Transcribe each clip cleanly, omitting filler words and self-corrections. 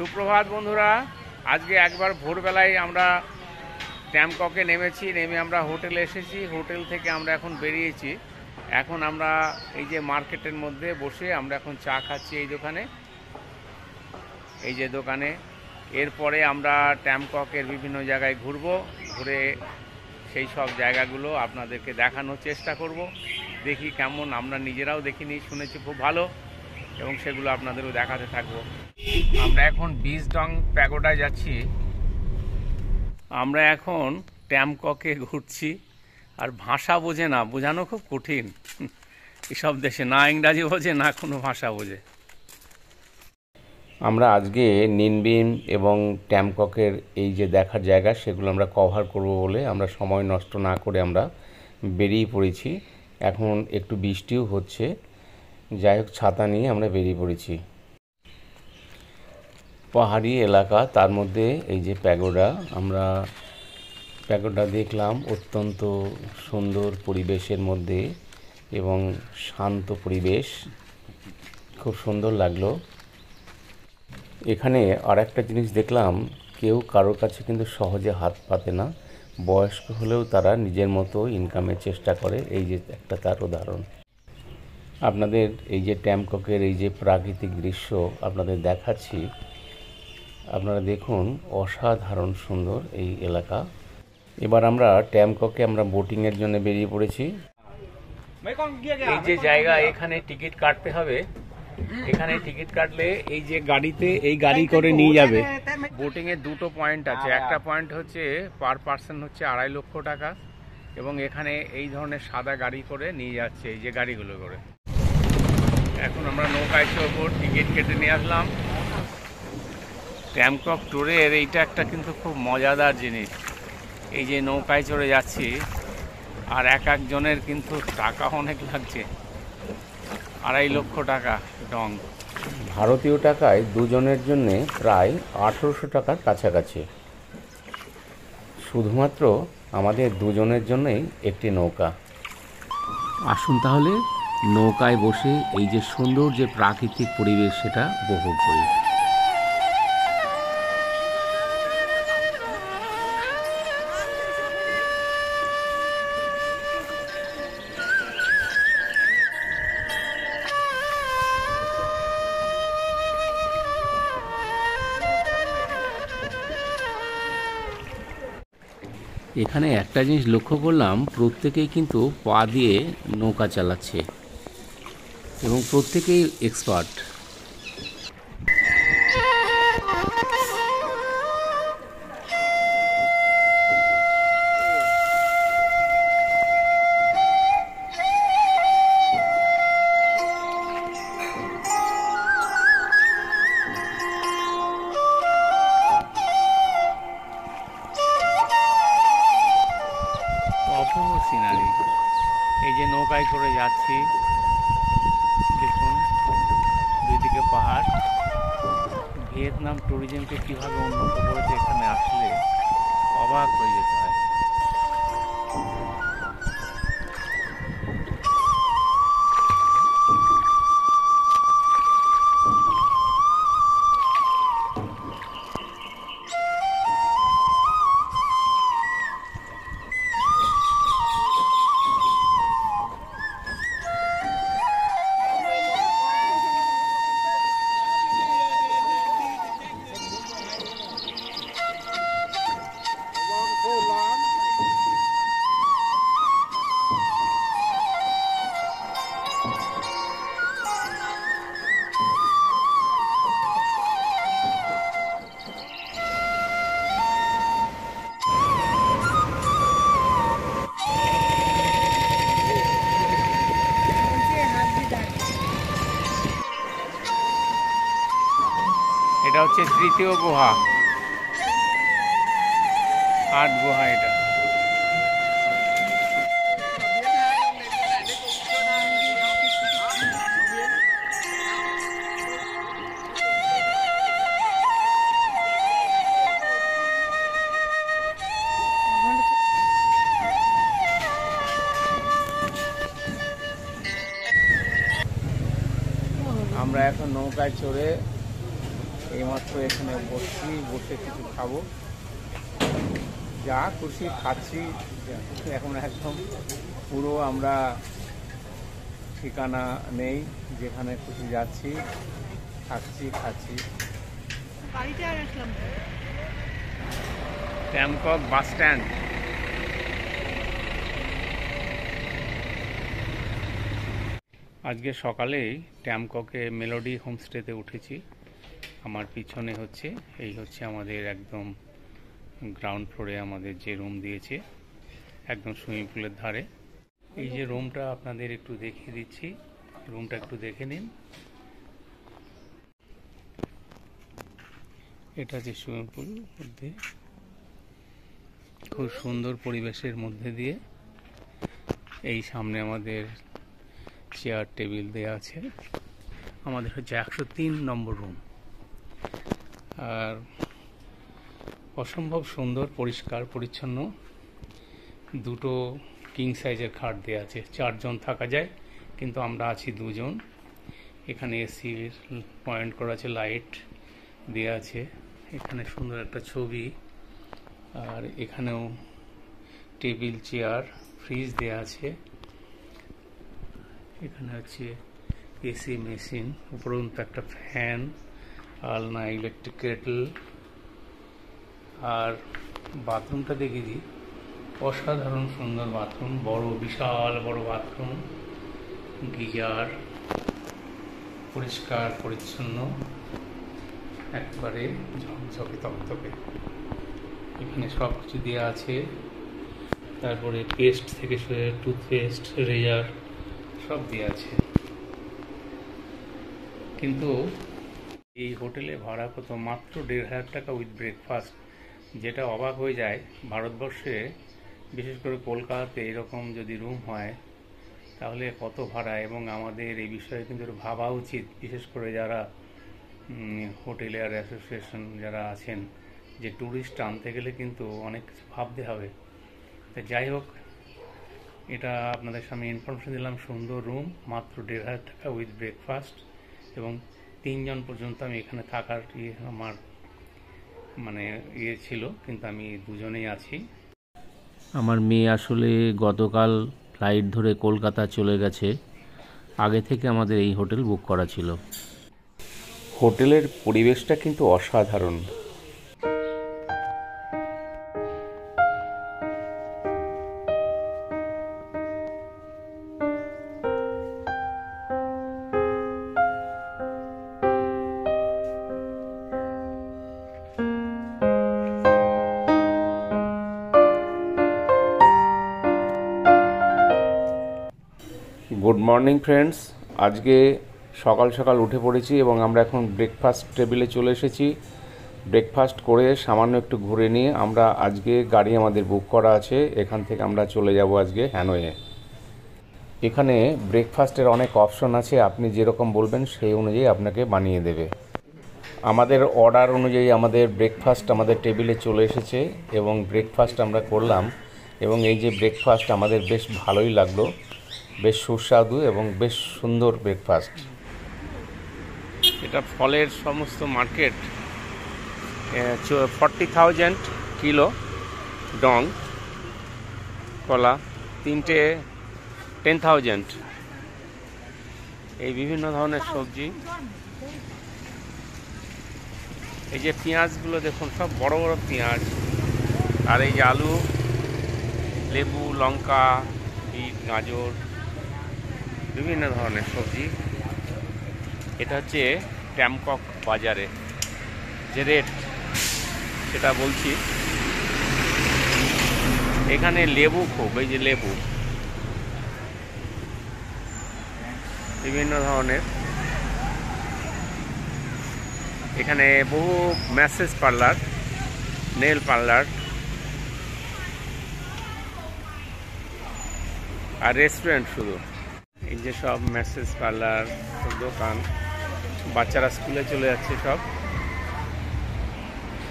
সুপ্রভাত বন্ধুরা। আজকে একবার ভোরবেলায় আমরা ট্যামককে নেমেছি, নেমে আমরা হোটেলে এসেছি। হোটেল থেকে আমরা এখন বেরিয়েছি। এখন আমরা এই যে মার্কেটের মধ্যে বসে আমরা এখন চা খাচ্ছি এই দোকানে, এই যে দোকানে। এরপরে আমরা ট্যামককের বিভিন্ন জায়গায় ঘুরবো, ঘুরে সেই সব জায়গাগুলো আপনাদেরকে দেখানোর চেষ্টা করব। দেখি কেমন, আমরা নিজেরাও দেখিনি, শুনেছি খুব ভালো, এবং সেগুলো আপনাদেরও দেখাতে থাকবো। আমরা এখন বিজডং প্যাগোডায় যাচ্ছি। আমরা এখন ট্যামককে ঘুরছি। আর ভাষা বোঝে না, বোঝানো খুব কঠিন এসব দেশে, না ইংরাজি বোঝে না কোনো ভাষা বোঝে। আমরা আজকে নিনবিন এবং ট্যামককের এই যে দেখার জায়গা সেগুলো আমরা কভার করব বলে আমরা সময় নষ্ট না করে আমরা বেরিয়ে পড়েছি। এখন একটু বৃষ্টিও হচ্ছে, যাই হোক ছাতা নিয়ে আমরা বেরিয়ে পড়েছি। পাহাড়ি এলাকা, তার মধ্যে এই যে প্যাগোডা, আমরা প্যাগোডা দেখলাম অত্যন্ত সুন্দর পরিবেশের মধ্যে এবং শান্ত পরিবেশ, খুব সুন্দর লাগলো। এখানে আর একটা জিনিস দেখলাম, কেউ কারোর কাছে কিন্তু সহজে হাত পাতে না। বয়স্ক হলেও তারা নিজের মতো ইনকামের চেষ্টা করে, এই যে একটা তার উদাহরণ। আপনাদের এই যে ট্যামককের এই যে প্রাকৃতিক দৃশ্য আপনাদের দেখাচ্ছি, আপনারা দেখুন, অসাধারণ সুন্দর এই এলাকা। এবার আমরা ট্যামককে আমরা বোটিংয়ের জন্য বেরিয়ে পড়েছি। এই যে জায়গা, এখানে টিকিট কাটতে হবে। এখানে টিকিট কাটলে এই যে গাড়িতে, এই গাড়ি করে নিয়ে যাবে। বোটিংয়ের দুটো পয়েন্ট আছে। একটা পয়েন্ট হচ্ছে পার পার্সন হচ্ছে 2.5 লক্ষ টাকা, এবং এখানে এই ধরনের সাদা গাড়ি করে নিয়ে যাচ্ছে, এই যে গাড়িগুলো করে। এখন আমরা নৌকায় চড়বো, টিকিট কেটে নিয়ে আসলাম। ট্যামকক ট্যুরের এইটা একটা কিন্তু খুব মজাদার জিনিস। এই যে নৌকায় চড়ে যাচ্ছি, আর এক একজনের কিন্তু টাকা অনেক লাগছে, 2.5 লক্ষ টাকা ডং। ভারতীয় টাকায় দুজনের জন্য প্রায় 1800 টাকার কাছাকাছি। শুধুমাত্র আমাদের দুজনের জন্যই একটি নৌকা। আসুন তাহলে নৌকায় বসে এই যে সুন্দর যে প্রাকৃতিক পরিবেশ সেটা উপভোগ করি। এখানে একটা জিনিস লক্ষ্য করলাম, প্রত্যেকেই কিন্তু পা দিয়ে নৌকা চালাচ্ছে এবং প্রত্যেকেই এক্সপার্ট। অপূর্ব সিনারি। এই যে নৌকায় করে যাচ্ছি, দেখুন দুইদিকে পাহাড়। ভিয়েতনাম ট্যুরিজমকে কীভাবে উন্নত করেছে, এখানে আসলে অবাক হয়ে যেতে হয়। এটা হচ্ছে তৃতীয় গুহা, 8 গুহা এটা। আমরা এখন নৌকায় চড়ে এইমাত্র এখানে বসে কিছু খাবো, যা খুশি খাচ্ছি। এখন একদম পুরো আমরা ঠিকানা নেই, যেখানে খুশি যাচ্ছি, থাকছি, খাচ্ছি। ট্যামকক বাস স্ট্যান্ড। আজকে সকালেই ট্যামককে মেলোডি হোমস্টেতে উঠেছি। আমার পিছনে এই হচ্ছে আমাদের একদম গ্রাউন্ড ফ্লোরে আমাদের যে রুম দিয়েছে, একদম সুইমিং পুলের ধারে। এই যে রুমটা আপনাদের একটু দেখিয়ে দিচ্ছি, রুমটা একটু দেখে নিন। এটা যে সুইমিং পুল মধ্যে খুব সুন্দর পরিবেশের মধ্যে দিয়ে এই সামনে আমাদের চেয়ার টেবিল দেওয়া আছে। আমাদের হচ্ছে 103 নম্বর রুম। আর অসম্ভব সুন্দর, পরিষ্কার পরিচ্ছন্ন। দুটো কিং সাইজের খাট দেওয়া আছে, 4 জন থাকা যায়, কিন্তু আমরা আছি 2 জন। এখানে এসির পয়েন্ট করা আছে, লাইট দেওয়া আছে। এখানে সুন্দর একটা ছবি, আর এখানেও টেবিল, চেয়ার, ফ্রিজ দেওয়া আছে। এখানে হচ্ছে এসি মেশিন, উপরন্ত একটা ফ্যান, আলনা, ইলেকট্রিক কেটল। আর বাথরুমটা দেখে দিই, অসাধারণ সুন্দর বাথরুম, বড়, বিশাল বড় বাথরুম, গিজার, পরিষ্কার পরিচ্ছন্ন, একবারে ঝকঝকে তকতকে। এখানে সব কিছু দেওয়া আছে। তারপরে পেস্ট থেকে শুরু, টুথপেস্ট, রেজার সব দেওয়া আছে। কিন্তু এই হোটেলে ভাড়া কত? মাত্র 1,500 টাকা উইথ ব্রেকফাস্ট। যেটা অবাক হয়ে যায়, ভারতবর্ষে বিশেষ করে কলকাতাতে এরকম যদি রুম হয় তাহলে কত ভাড়া। এবং আমাদের এই বিষয়ে কিন্তু ভাবা উচিত, বিশেষ করে যারা হোটেলিয়ার অ্যাসোসিয়েশন যারা আছেন, যে ট্যুরিস্ট আনতে গেলে কিন্তু অনেক কিছু ভাবতে হবে। তো যাই হোক, এটা আপনাদের সামনে ইনফরমেশন দিলাম। সুন্দর রুম, মাত্র 1,500 টাকা উইথ ব্রেকফাস্ট, এবং 3 জন পর্যন্ত আমি এখানে থাকার আমার ছিল, কিন্তু আমি 2 জনেই আছি। আমার মেয়ে আসলে গতকাল ফ্লাইট ধরে কলকাতা চলে গেছে। আগে থেকে আমাদের এই হোটেল বুক করা ছিল। হোটেলের পরিবেশটা কিন্তু অসাধারণ। গুড মর্নিং ফ্রেন্ডস, আজকে সকাল সকাল উঠে পড়েছি এবং আমরা এখন ব্রেকফাস্ট টেবিলে চলে এসেছি। ব্রেকফাস্ট করে সামান্য একটু ঘুরে নিয়ে আমরা আজকে গাড়ি আমাদের বুক করা আছে, এখান থেকে আমরা চলে যাব আজকে হ্যানয়ে। এখানে ব্রেকফাস্টের অনেক অপশন আছে, আপনি যেরকম বলবেন সেই অনুযায়ী আপনাকে বানিয়ে দেবে। আমাদের অর্ডার অনুযায়ী আমাদের ব্রেকফাস্ট আমাদের টেবিলে চলে এসেছে এবং ব্রেকফাস্ট আমরা করলাম। এবং এই যে ব্রেকফাস্ট আমাদের বেশ ভালোই লাগলো, বেশ সুস্বাদু এবং বেশ সুন্দর ব্রেকফাস্ট। এটা ফলের সমস্ত মার্কেট। 40,000 কিলো ডং কলা, 3টে 10,000। এই বিভিন্ন ধরনের সবজি। এই যে পেঁয়াজগুলো দেখুন, সব বড় বড় পেঁয়াজ। আর এই যে আলু, লেবু, লঙ্কা, বিট, গাজর, বিভিন্ন ধরনের সবজি। এটা হচ্ছে ট্যামকক বাজারে যে রেট সেটা বলছি। এখানে লেবু খুব, এই যে লেবু বিভিন্ন ধরনের। এখানে বহু ম্যাসেজ পার্লার, নেল পার্লার আর রেস্টুরেন্ট শুধু। এই যে সব ম্যাসেজ পার্লার দোকান, বাচ্চারা স্কুলে চলে যাচ্ছে সব।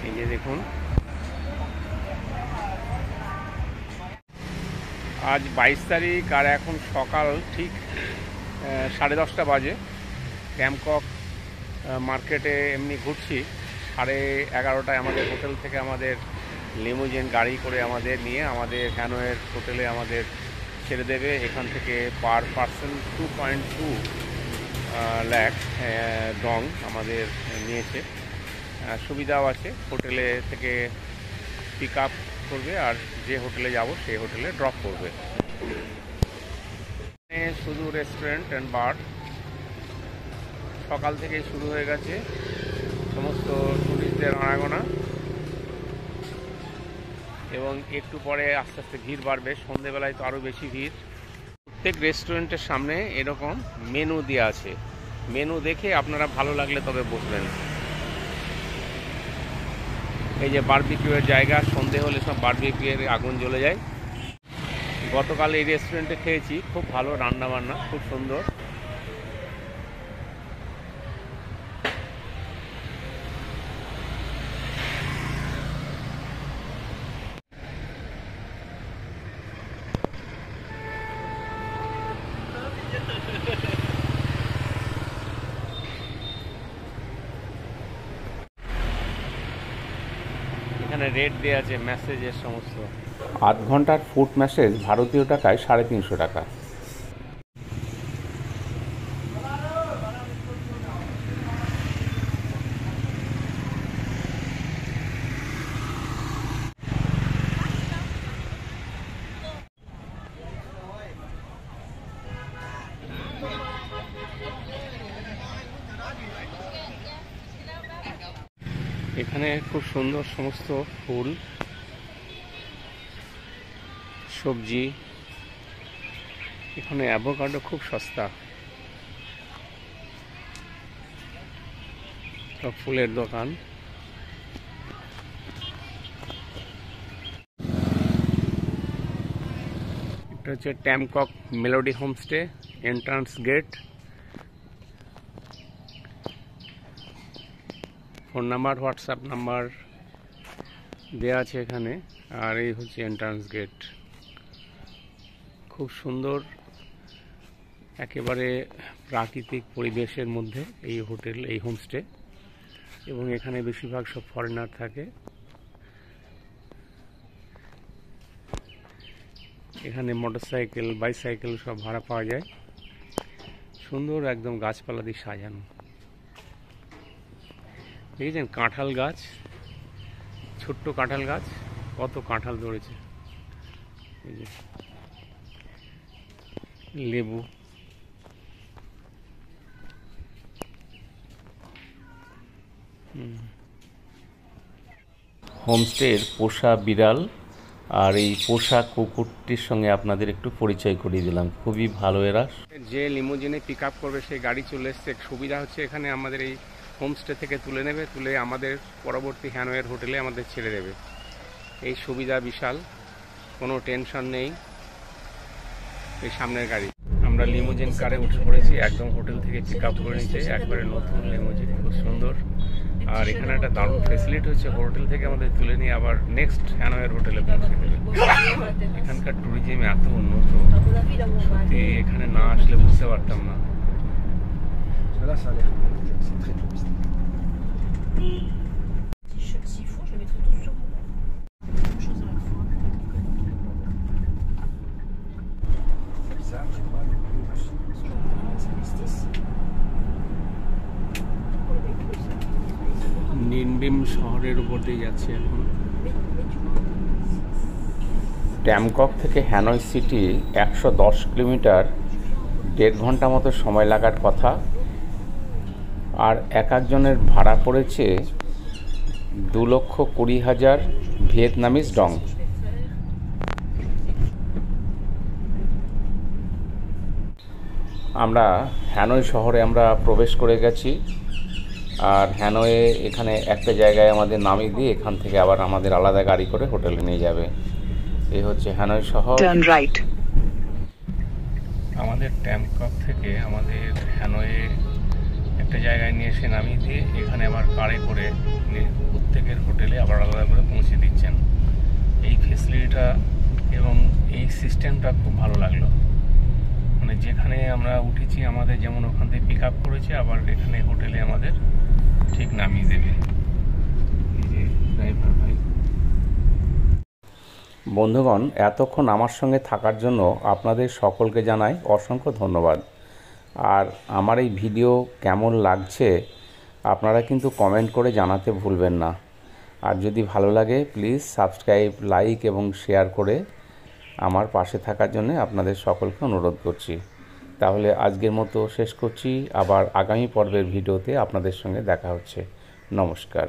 এই যে দেখুন, আজ 22 তারিখ আর এখন সকাল ঠিক 10:30 বাজে। ট্যামকক মার্কেটে এমনি ঘুরছি। 11:30টায় আমাদের হোটেল থেকে আমাদের লিমুজিন গাড়ি করে আমাদের নিয়ে আমাদের হ্যানয়ের হোটেলে আমাদের ছেড়ে দেবে। এখান থেকে পার পার্সন 2.2 লাখ ডং আমাদের নিয়েছে। সুবিধাও আছে, হোটেলে থেকে পিক আপ করবে আর যে হোটেলে যাব সেই হোটেলে ড্রপ করবে। শুধু রেস্টুরেন্ট অ্যান্ড বার সকাল থেকেই শুরু হয়ে গেছে, সমস্ত টুরিস্টদের আনাগোনা, এবং একটু পরে আস্তে আস্তে ভিড় বাড়বে। সন্ধেবেলায় তো আরও বেশি ভিড়। প্রত্যেক রেস্টুরেন্টের সামনে এরকম মেনু দেওয়া আছে, মেনু দেখে আপনারা ভালো লাগলে তবে বসবেন। এই যে বারবিকিউয়ের জায়গা, সন্ধে হলে সব বারবিকিউয়ের আগুন জ্বলে যায়। গতকাল এই রেস্টুরেন্টে খেয়েছি, খুব ভালো রান্না বান্না, খুব সুন্দর। এখানে রেট দেওয়া আছে মেসেজের সমস্ত। আধ ঘন্টার ফুড মেসেজ ভারতীয় টাকায় 350 টাকা। এখানে খুব সুন্দর সমস্ত ফুল, সবজি। এখানে অ্যাভোকাডো খুব সস্তা, সব ফুলের দোকান। এটা হচ্ছে Tamkok melody homestay, entrance gate. Phone number, WhatsApp number দেওয়া আছে এখানে। আর এই হচ্ছে এন্ট্রান্স গেট। খুব সুন্দর, একেবারে প্রাকৃতিক পরিবেশের মধ্যে এই হোটেল, এই হোমস্টে, এবং এখানে বেশিরভাগ সব ফরেনার থাকে। এখানে মোটরসাইকেল, বাইসাইকেল সব ভাড়া পাওয়া যায়। সুন্দর একদম গাছপালা দিয়ে সাজানো। দেখেছেন কাঁঠাল গাছ, ছোট্ট কাঁঠাল গাছ, কত কাঁঠাল ধরেছে। এই যে লেবু। হোমস্টের পোষা বিড়াল আর এই পোষা কুকুরটির সঙ্গে আপনাদের একটু পরিচয় করিয়ে দিলাম। খুবই ভালো এরা। যে লিমুজিনে পিক আপ করবে সেই গাড়ি চলে এসছে। সুবিধা হচ্ছে এখানে আমাদের এই হোমস্টে থেকে তুলে নেবে, তুলে আমাদের পরবর্তী হ্যানয়ের হোটেলে আমাদের ছেড়ে দেবে। এই সুবিধা বিশাল, কোনো টেনশন নেই। এই সামনের গাড়ি, আমরা লিমুজিন কারে উঠে পড়েছি, একদম হোটেল থেকে পিক আপ করে নিচ্ছে, একবারে নতুন লিমুজিন, খুব সুন্দর। আর এখানে একটা দারুণ ফেসিলিটি হচ্ছে, হোটেল থেকে আমাদের তুলে নিয়ে আবার নেক্সট হ্যানয়ের হোটেলে পৌঁছে দেবে। এখানকার ট্যুরিজম এত উন্নত, সত্যি এখানে না আসলে বুঝতে পারতাম না। নিনবিম শহরের উপর দিয়ে যাচ্ছে এখন। ট্যামকক থেকে হ্যানয় সিটি 110 কিলোমিটার, 1.5 ঘন্টা মতো সময় লাগার কথা। আর এক একজনের ভাড়া পড়েছে 2,20,000 ভিয়েতনামিজ ডং। আমরা হ্যানয় শহরে আমরা প্রবেশ করে গেছি। আর হ্যানয়ে এখানে একটা জায়গায় আমাদের নামিয়ে দিয়ে এখান থেকে আবার আমাদের আলাদা গাড়ি করে হোটেলে নিয়ে যাবে। এই হচ্ছে হ্যানয় শহর। আমাদের ট্যামকক থেকে আমাদের হ্যানয়ে একটা জায়গায় নিয়ে এসে নামিয়ে দিয়ে এখানে আবার কারে করে প্রত্যেকের হোটেলে আবার আলাদা করে পৌঁছে দিচ্ছেন। এই ফেসিলিটিটা এবং এই সিস্টেমটা খুব ভালো লাগলো। মানে যেখানে আমরা উঠেছি আমাদের যেমন ওখান থেকে পিক আপ করেছে, আবার এখানে হোটেলে আমাদের ঠিক নামিয়ে দেবে। এই যে ড্রাইভার ভাই। বন্ধুগণ, এতক্ষণ আমার সঙ্গে থাকার জন্য আপনাদের সকলকে জানাই অসংখ্য ধন্যবাদ। আর আমার এই ভিডিও কেমন লাগছে আপনারা কিন্তু কমেন্ট করে জানাতে ভুলবেন না। আর যদি ভালো লাগে প্লিজ সাবস্ক্রাইব, লাইক এবং শেয়ার করে আমার পাশে থাকার জন্য আপনাদের সকলকে অনুরোধ করছি। তাহলে আজকের মতো শেষ করছি, আবার আগামী পর্বের ভিডিওতে আপনাদের সঙ্গে দেখা হচ্ছে। নমস্কার।